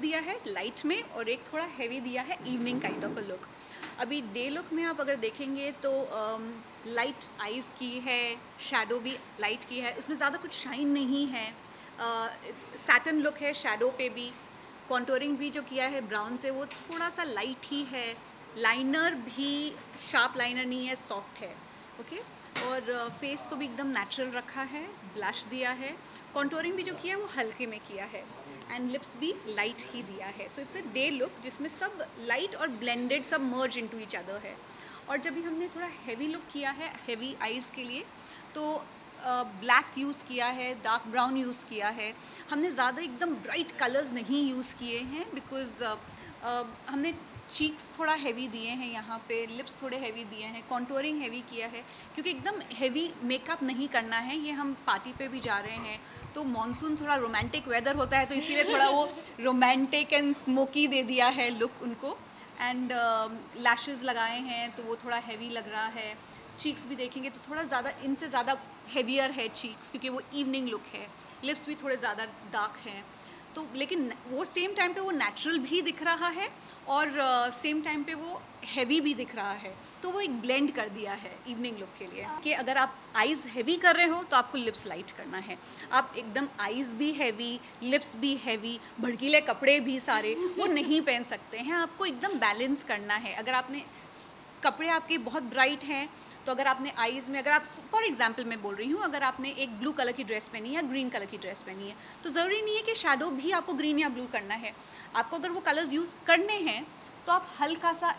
दिया है लाइट में और एक थोड़ा हैवी दिया है evening kind of a look. अभी डे लुक में आप अगर देखेंगे तो लाइट आइज़ की है, शैडो भी लाइट की है, उसमें ज़्यादा कुछ शाइन नहीं है। सैटन लुक है शैडो पे भी। कॉन्टोरिंग भी जो किया है ब्राउन से वो थोड़ा सा लाइट ही है। लाइनर भी शार्प लाइनर नहीं है, सॉफ्ट है। ओके और फेस को भी एकदम नेचुरल रखा है, ब्लश दिया है। कॉन्टोरिंग भी जो किया है वो हल्के में किया है एंड लिप्स भी लाइट ही दिया है। So it's a day look जिसमें सब लाइट और ब्लेंडेड सब मर्ज इनटू ईच अदर है। और जब भी हमने थोड़ा हैवी लुक किया है हैवी आइज़ के लिए तो ब्लैक यूज़ किया है, डार्क ब्राउन यूज़ किया है। हमने ज़्यादा एकदम ब्राइट कलर्स नहीं यूज़ किए हैं बिकॉज़ हमने चीक्स थोड़ा हैवी दिए हैं, यहाँ पे लिप्स थोड़े हैवी दिए हैं, कॉन्टोरिंग हैवी किया है क्योंकि एकदम हैवी मेकअप नहीं करना है। ये हम पार्टी पे भी जा रहे हैं तो मॉनसून थोड़ा रोमांटिक वेदर होता है तो इसीलिए थोड़ा वो रोमांटिक एंड स्मोकी दे दिया है लुक उनको। एंड लैशेस लगाए हैं तो वो थोड़ा हैवी लग रहा है। चीक्स भी देखेंगे तो थोड़ा ज़्यादा इनसे ज़्यादा हेवियर है चीक्स क्योंकि वो इवनिंग लुक है। लिप्स भी थोड़े ज़्यादा डार्क हैं तो लेकिन वो सेम टाइम पे वो नेचुरल भी दिख रहा है और सेम टाइम पे वो हैवी भी दिख रहा है तो वो एक ब्लेंड कर दिया है इवनिंग लुक के लिए कि अगर आप आइज़ हैवी कर रहे हो तो आपको लिप्स लाइट करना है। आप एकदम आइज़ भी हैवी, लिप्स भी हैवी, भड़कीले कपड़े भी सारे वो नहीं पहन सकते हैं। आपको एकदम बैलेंस करना है। अगर आपने कपड़े आपके बहुत ब्राइट हैं तो अगर आपने आइज़ में, अगर आप फॉर एग्जांपल मैं बोल रही हूँ, अगर आपने एक ब्लू कलर की ड्रेस पहनी है या ग्रीन कलर की ड्रेस पहनी है तो ज़रूरी नहीं है कि शैडो भी आपको ग्रीन या ब्लू करना है। आपको अगर वो कलर्स यूज़ करने हैं तो आप हल्का सा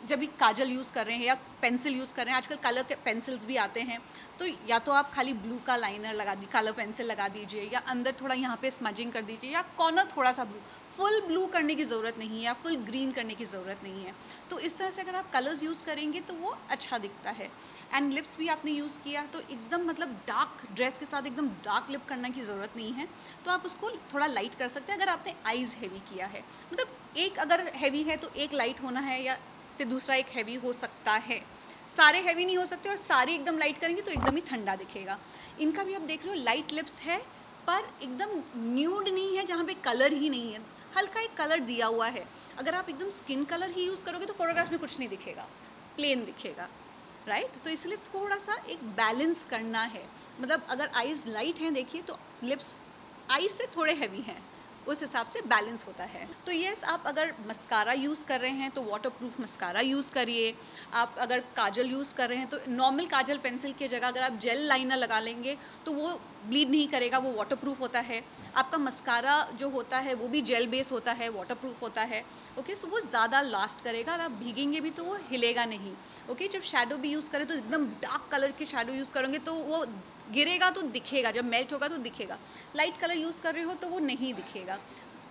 जब भी काजल यूज़ कर रहे हैं या पेंसिल यूज़ कर रहे हैं, आजकल कलर के पेंसिल्स भी आते हैं तो या तो आप खाली ब्लू का लाइनर लगा दी, कलर पेंसिल लगा दीजिए या अंदर थोड़ा यहाँ पे स्मजिंग कर दीजिए या कॉर्नर थोड़ा सा ब्लू। फुल ब्लू करने की ज़रूरत नहीं है या फुल ग्रीन करने की ज़रूरत नहीं है। तो इस तरह से अगर आप कलर्स यूज़ करेंगे तो वो अच्छा दिखता है। एंड लिप्स भी आपने यूज़ किया तो एकदम मतलब डार्क ड्रेस के साथ एकदम डार्क लिप करने की ज़रूरत नहीं है तो आप उसको थोड़ा लाइट कर सकते हैं अगर आपने आइज़ हैवी किया है। मतलब एक अगर हैवी है तो एक लाइट होना है या फिर दूसरा एक हैवी हो सकता है। सारे हैवी नहीं हो सकते और सारे एकदम लाइट करेंगे तो एकदम ही ठंडा दिखेगा। इनका भी आप देख रहे हो लाइट लिप्स है पर एकदम न्यूड नहीं है जहाँ पे कलर ही नहीं है, हल्का एक कलर दिया हुआ है। अगर आप एकदम स्किन कलर ही यूज़ करोगे तो फोटोग्राफ्स में कुछ नहीं दिखेगा, प्लेन दिखेगा, राइट। तो इसलिए थोड़ा सा एक बैलेंस करना है। मतलब अगर आइज़ लाइट हैं देखिए तो लिप्स आइज़ से थोड़े हैवी हैं, उस हिसाब से बैलेंस होता है। तो येस, आप अगर मस्कारा यूज़ कर रहे हैं तो वाटरप्रूफ मस्कारा यूज़ करिए। आप अगर काजल यूज़ कर रहे हैं तो नॉर्मल काजल पेंसिल की जगह अगर आप जेल लाइनर लगा लेंगे तो वो ब्लीड नहीं करेगा, वो वाटरप्रूफ होता है। आपका मस्कारा जो होता है वो भी जेल बेस होता है, वाटरप्रूफ होता है। ओके, सो वो ज़्यादा लास्ट करेगा और आप भीगेंगे भी तो वो हिलेगा नहीं। ओके, जब शैडो भी यूज़ करें तो एकदम डार्क कलर के शैडो यूज़ करेंगे तो वो गिरेगा तो दिखेगा, जब मेल्ट होगा तो दिखेगा। लाइट कलर यूज़ कर रहे हो तो वो नहीं दिखेगा।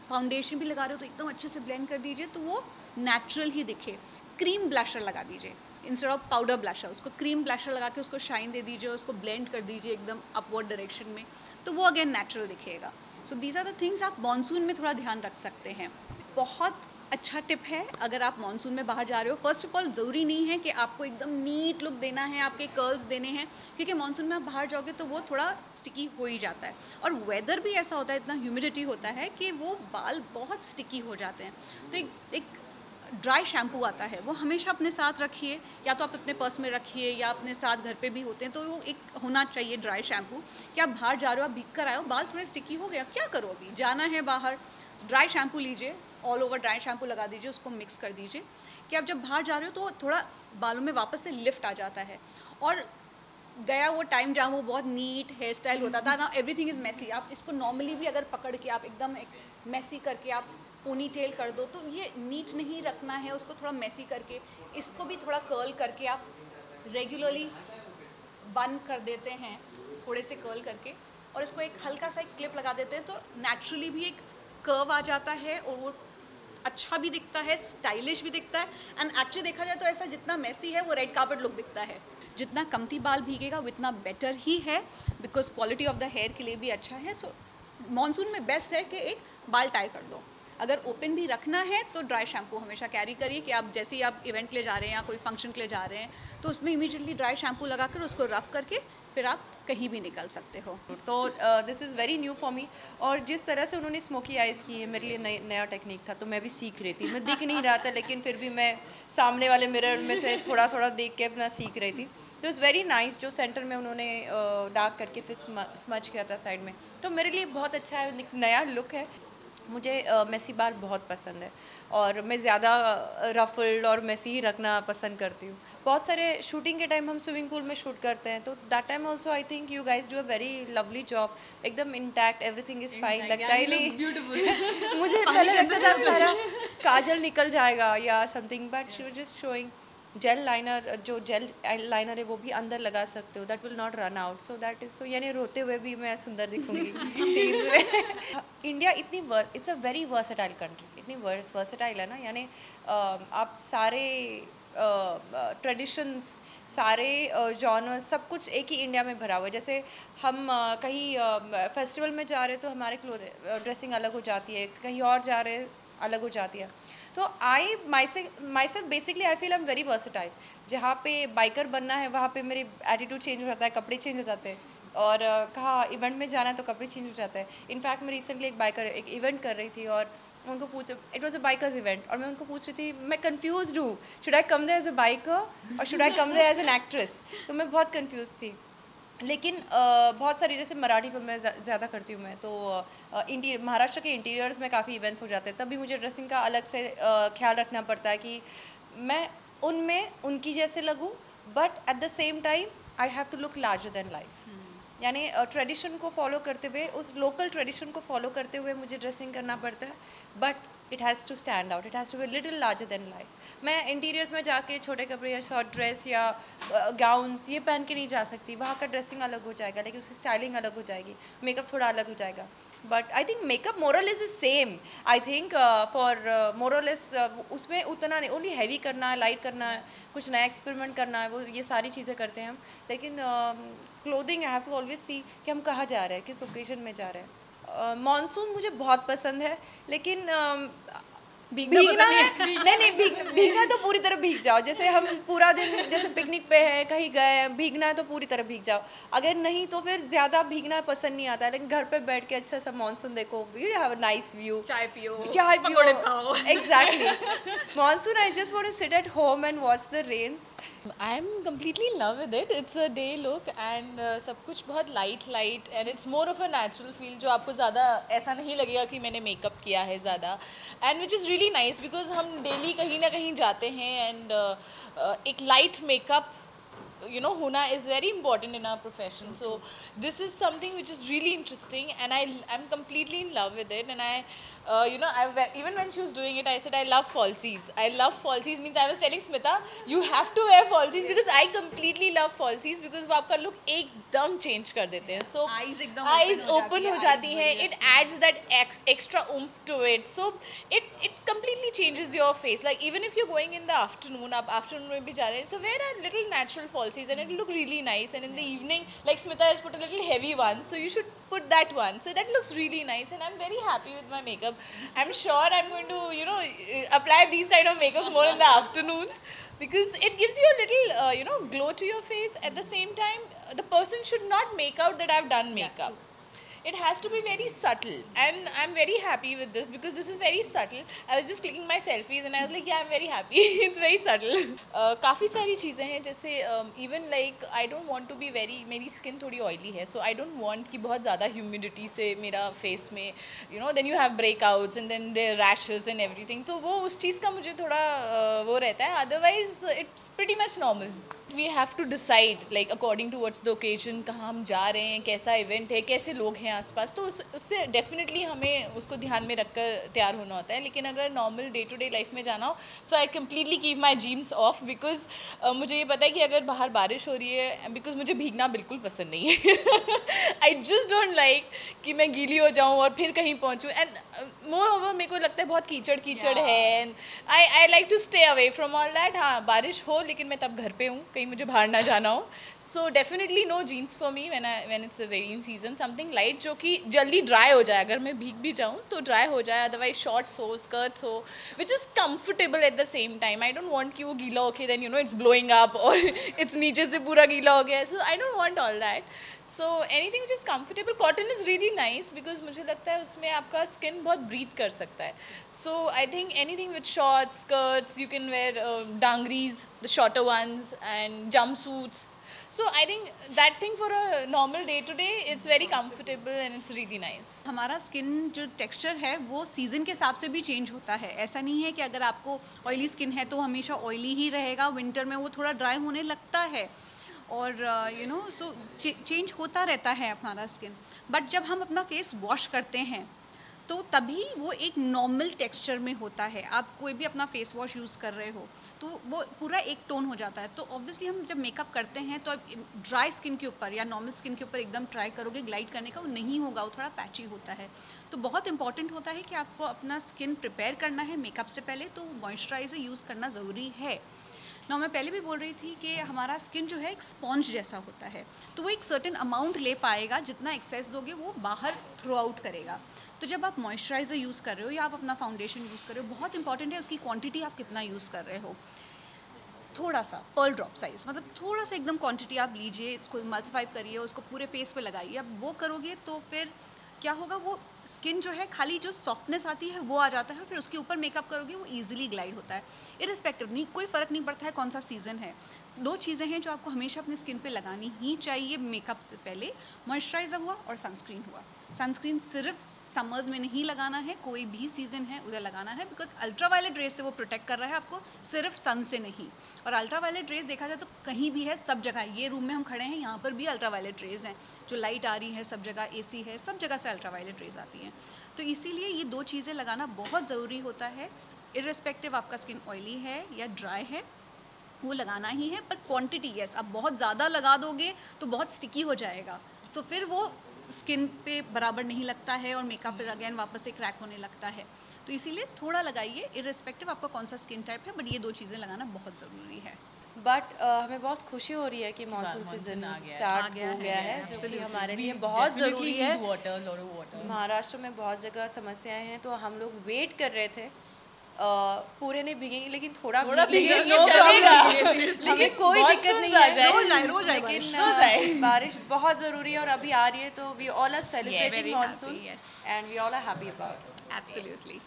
फाउंडेशन भी लगा रहे हो तो एकदम अच्छे से ब्लेंड कर दीजिए तो वो नेचुरल ही दिखे। क्रीम ब्लशर लगा दीजिए इंस्टेड ऑफ पाउडर ब्लशर, उसको क्रीम ब्लशर लगा के उसको शाइन दे दीजिए, उसको ब्लेंड कर दीजिए एकदम अपवर्ड डायरेक्शन में, तो वो अगेन नेचुरल दिखेगा। So these are the things आप मॉनसून में थोड़ा ध्यान रख सकते हैं। बहुत अच्छा टिप है अगर आप मॉनसून में बाहर जा रहे हो। फर्स्ट ऑफ ऑल ज़रूरी नहीं है कि आपको एकदम नीट लुक देना है, आपके कर्ल्स देने हैं, क्योंकि मॉनसून में आप बाहर जाओगे तो वो थोड़ा स्टिकी हो ही जाता है। और वेदर भी ऐसा होता है, इतना ह्यूमिडिटी होता है कि वो बाल बहुत स्टिकी हो जाते हैं। तो एक ड्राई शैम्पू आता है, वो हमेशा अपने साथ रखिए, या तो आप अपने पर्स में रखिए या अपने साथ घर पे भी होते हैं तो वो एक होना चाहिए ड्राई शैम्पू। कि आप बाहर जा रहे हो, आप भीग कर आए हो, बाल थोड़े स्टिकी हो गया, क्या करो, अभी जाना है बाहर, ड्राई शैम्पू लीजिए, ऑल ओवर ड्राई शैम्पू लगा दीजिए, उसको मिक्स कर दीजिए कि आप जब बाहर जा रहे हो तो थोड़ा बालों में वापस से लिफ्ट आ जाता है। और गया वो टाइम जहाँ वो बहुत नीट हेयर स्टाइल होता था ना, एवरीथिंग इज़ मैसी। आप इसको नॉर्मली भी अगर पकड़ के आप एकदम मैसी करके आप पोनी टेल कर दो तो ये नीट नहीं रखना है, उसको थोड़ा मैसी करके, इसको भी थोड़ा कर्ल करके आप रेगुलरली बन कर देते हैं, थोड़े से कर्ल करके, और इसको एक हल्का सा एक क्लिप लगा देते हैं तो नेचुरली भी एक कर्व आ जाता है और वो अच्छा भी दिखता है, स्टाइलिश भी दिखता है। एंड एक्चुअली देखा जाए तो ऐसा जितना मैसी है वो रेड कार्पेट लुक दिखता है। जितना कमती बाल भीगेगा उतना बेटर ही है, because quality of the hair के लिए भी अच्छा है। सो मॉनसून में बेस्ट है कि एक बाल टाई कर दो। अगर ओपन भी रखना है तो ड्राई शैम्पू हमेशा कैरी करिए कि आप जैसे ही आप इवेंट के लिए जा रहे हैं या कोई फंक्शन के लिए जा रहे हैं तो उसमें इमीडिएटली ड्राई शैम्पू लगाकर उसको रफ करके फिर आप कहीं भी निकल सकते हो। तो this is very new for me, और जिस तरह से उन्होंने स्मोकी आइज़ की है मेरे लिए नया टेक्निक था, तो मैं भी सीख रही थी। मैं दिख नहीं रहा था लेकिन फिर भी मैं सामने वाले मिरर में से थोड़ा थोड़ा देख के अपना सीख रही थी। तो इट्स वेरी नाइस जो सेंटर में उन्होंने डार्क करके फिर स्मच किया था साइड में, तो मेरे लिए बहुत अच्छा है, एक नया लुक है। मुझे मेसी बाल बहुत पसंद है और मैं ज़्यादा रफल्ड और मेसी ही रखना पसंद करती हूँ। बहुत सारे शूटिंग के टाइम हम स्विमिंग पूल में शूट करते हैं, तो that time also I think you guys do a very lovely job, एकदम इंटैक्ट, एवरीथिंग इज़ फाइन, लगता ही नहीं मुझे पहले लगता था सारा काजल निकल जाएगा या something, but she was just showing jail liner, जो जेल लाइनर है वो भी अंदर लगा सकते हो, that will not run out, so that is, तो यानी रोते हुए भी मैं सुंदर दिखूंगी सीन्स में। इंडिया इतनी it's a very versatile country, इतनी वर्सेटाइल है ना, यानी आप सारे ट्रेडिशंस, सारे जॉनर्स, सब कुछ एक ही इंडिया में भरा हुआ है। जैसे हम कहीं फेस्टिवल में जा रहे हैं तो हमारे ड्रेसिंग अलग हो जाती है, कहीं और जा रहे हैं अलग हो जाती है। तो I myself basically I feel I am very versatile. जहाँ पे बाइकर बनना है वहाँ पे मेरे एटीट्यूड चेंज हो जाता है, कपड़े चेंज हो जाते हैं, और कहाँ इवेंट में जाना है तो कपड़े चेंज हो जाते हैं। इनफैक्ट मैं रिसेंटली एक इवेंट कर रही थी और उनको पूछ, it was a bikers event, और मैं उनको पूछ रही थी, मैं कंफ्यूज हूँ, should I come there as a biker और should I come there as an actress, तो मैं बहुत कंफ्यूज थी। लेकिन बहुत सारी, जैसे मराठी फिल्में ज़्यादा करती हूँ मैं, तो महाराष्ट्र के इंटीरियर्स में काफ़ी इवेंट्स हो जाते हैं, तभी मुझे ड्रेसिंग का अलग से ख्याल रखना पड़ता है कि मैं उनमें उनकी जैसे लगूँ, but at the same time I have to look larger than life. यानी ट्रेडिशन को फॉलो करते हुए, उस लोकल ट्रेडिशन को फॉलो करते हुए मुझे ड्रेसिंग करना पड़ता है, but it has to stand out, it has to be little larger than life. मैं इंटीरियर्स में जाके छोटे कपड़े या शॉर्ट ड्रेस या गाउन्स ये पहन के नहीं जा सकती, वहाँ का ड्रेसिंग अलग हो जाएगा, लेकिन उसकी स्टाइलिंग अलग हो जाएगी, मेकअप थोड़ा अलग हो जाएगा। But I think makeup more or less is same, I think for more or less उसमें उतना नहीं, ओनली हैवी करना है, लाइट करना है, कुछ नया एक्सपेरिमेंट करना है, वो ये सारी चीज़ें करते हैं हम। लेकिन clothing I have to always see कि हम कहाँ जा रहे हैं, किस ओकेजन में जा रहे हैं। मॉनसून मुझे बहुत पसंद है, लेकिन भीगना है, नहीं भीगना तो पूरी तरह भीग जाओ। जैसे हम पूरा दिन जैसे पिकनिक पे है, कहीं गए, भीगना है तो पूरी तरह भीग जाओ। अगर नहीं तो फिर ज़्यादा भीगना पसंद नहीं आता है, लेकिन घर पे बैठ के अच्छा सा मॉनसून देखो, you have a nice view, चाय पियो, exactly. Monsoon I just want to sit at home and watch the rains. I am completely in love with it, it's a day look and सब कुछ बहुत light and it's more of a natural feel, जो आपको ज़्यादा ऐसा नहीं लगेगा कि मैंने मेकअप किया है ज़्यादा, and which is really nice because हम डेली कहीं ना कहीं जाते हैं एंड एक लाइट मेकअप होना is very important in our profession. So this is something which is really interesting and I'm completely in love with it, and even when she was doing it, I said I love falsies. I love falsies means I was telling Smita, you have to wear falsies because I completely love falsies because वो आपका look एकदम change कर देते हैं. So eyes open हो जाती हैं. It adds that extra oomph to it. So it completely changes your face. Like even if you're going in the afternoon, आप afternoon में भी जा रहे हैं, so wear a little natural falsies and it'll look really nice. And in the evening, like Smita has put a little heavy one, so you should put that one. So that looks really nice, and I'm very happy with my makeup. I'm sure I'm going to apply these kind of makeups more in the afternoons because it gives you a little glow to your face. At the same time, the person should not make out that I've done makeup. It has to be very subtle, and I'm very happy with this because this is very subtle. I was just clicking my selfies and I was like, yeah, I'm very happy. It's very subtle. काफ़ी सारी चीज़ें हैं, जैसे even like I don't want to be very, मेरी skin थोड़ी oily है, so I don't want कि बहुत ज़्यादा humidity से मेरा face में then you have breakouts and then there rashes and everything. तो वो उस चीज़ का मुझे थोड़ा वो रहता है. Otherwise it's pretty much normal. We have to decide like according to what's the occasion, कहाँ हम जा रहे हैं, कैसा इवेंट है, कैसे लोग हैं आसपास, तो उससे डेफिनेटली हमें उसको ध्यान में रखकर तैयार होना होता है. लेकिन अगर normal day to day life में जाना हो, so I completely keep my jeans off because मुझे ये पता है कि अगर बाहर बारिश हो रही है, बिकॉज मुझे भीगना बिल्कुल पसंद नहीं है. आई जस्ट डोंट लाइक कि मैं गीली हो जाऊँ और फिर कहीं पहुँचूँ. एंड मोर ओवर मेरे को लगता है बहुत कीचड़ है, and I like to stay away from all that. हाँ, बारिश हो लेकिन मैं तब घर पे हूँ, कहीं मुझे बाहर ना जाना हो. So definitely no jeans for me when it's rain season. Something light जो कि जल्दी ड्राई हो जाए, अगर मैं भीग भी जाऊँ तो ड्राई हो जाए. अदरवाइज शॉर्ट्स हो, स्कर्ट्स हो, which is comfortable at the same time. I don't want कि वो गीला होके देन इट्स ब्लोइंग अप और इट्स नीचे से पूरा गीला हो गया. So I don't want all that. So anything which is comfortable. Cotton is really nice because मुझे लगता है उसमें आपका स्किन बहुत ब्रीथ कर सकता है. So I think anything with shorts, skirts, you can wear dungarees, the shorter ones, and jumpsuits. So I think that thing for a normal day to day, it's very comfortable and it's really nice. हमारा skin जो texture है वो season के हिसाब से भी change होता है. ऐसा नहीं है कि अगर आपको ऑयली स्किन है तो हमेशा ऑयली ही रहेगा. विंटर में वो थोड़ा ड्राई होने लगता है और सो चेंज होता रहता है हमारा स्किन. बट जब हम अपना फेस वॉश करते हैं तो तभी वो एक नॉर्मल टेक्सचर में होता है. आप कोई भी अपना फेस वॉश यूज़ कर रहे हो तो वो पूरा एक टोन हो जाता है. तो ऑब्वियसली हम जब मेकअप करते हैं तो ड्राई स्किन के ऊपर या नॉर्मल स्किन के ऊपर एकदम ट्राई करोगे ग्लाइड करने का, वो नहीं होगा, वो थोड़ा पैची होता है. तो बहुत इंपॉर्टेंट होता है कि आपको अपना स्किन प्रिपेयर करना है मेकअप से पहले, तो मॉइस्चराइज़र यूज़ करना ज़रूरी है. ना मैं पहले भी बोल रही थी कि हमारा स्किन जो है एक स्पॉन्ज जैसा होता है, तो वो एक सर्टेन अमाउंट ले पाएगा. जितना एक्सेस दोगे वो बाहर थ्रो आउट करेगा. तो जब आप मॉइस्चराइज़र यूज़ कर रहे हो या आप अपना फाउंडेशन यूज़ कर रहे हो, बहुत इंपॉर्टेंट है उसकी क्वांटिटी आप कितना यूज़ कर रहे हो. थोड़ा सा पर्ल ड्रॉप साइज़, मतलब थोड़ा सा एकदम क्वांटिटी आप लीजिए, इसको मल्टीप्लाई करिए, उसको पूरे फेस पे लगाइए. अब वो करोगे तो फिर क्या होगा, वो स्किन जो है खाली जो सॉफ्टनेस आती है वो आ जाता है, फिर उसके ऊपर मेकअप करोगे वो ईजिली ग्लाइड होता है. इरिस्पेक्टिव नहीं, कोई फ़र्क नहीं पड़ता है कौन सा सीज़न है. दो चीज़ें हैं जो आपको हमेशा अपने स्किन पे लगानी ही चाहिए मेकअप से पहले. मॉइस्चराइज़र हुआ और सनस्क्रीन हुआ. सनस्क्रीन सिर्फ समर्स में नहीं लगाना है, कोई भी सीज़न है उधर लगाना है, बिकॉज अल्ट्रावायलेट रेस से वो प्रोटेक्ट कर रहा है आपको, सिर्फ सन से नहीं. और अल्ट्रावायलेट रेस देखा जाए तो कहीं भी है, सब जगह. ये रूम में हम खड़े हैं यहाँ पर भी अल्ट्रावायलेट रेस हैं, जो लाइट आ रही है सब जगह, एसी है, सब जगह से अल्ट्रावायलेट रेस आती हैं. तो इसीलिए ये दो चीज़ें लगाना बहुत ज़रूरी होता है. इर्रेस्पेक्टिव आपका स्किन ऑयली है या ड्राई है, वो लगाना ही है. पर क्वांटिटी, यस, आप बहुत ज़्यादा लगा दोगे तो बहुत स्टिकी हो जाएगा, सो फिर वो स्किन पे बराबर नहीं लगता है और मेकअप फिर अगेन वापस से क्रैक होने लगता है. तो इसीलिए थोड़ा लगाइए, इर्रेस्पेक्टिव आपका कौन सा स्किन टाइप है, बट ये दो चीज़ें लगाना बहुत ज़रूरी है. बट हमें बहुत खुशी हो रही है कि मानसून सीजन स्टार्ट हो गया है, जो कि हमारे लिए बहुत ज़रूरी है. महाराष्ट्र में बहुत जगह समस्याएं हैं, तो हम लोग वेट कर रहे थे. पूरे नहीं भीगेंगे लेकिन थोड़ा भीगेंगे, चलेगा, हमें कोई दिक्कत नहीं है. रोज आए लेकिन बारिश बहुत ज़रूरी है और अभी आ रही है, तो we all are celebrating monsoon and we all are happy about. Absolutely.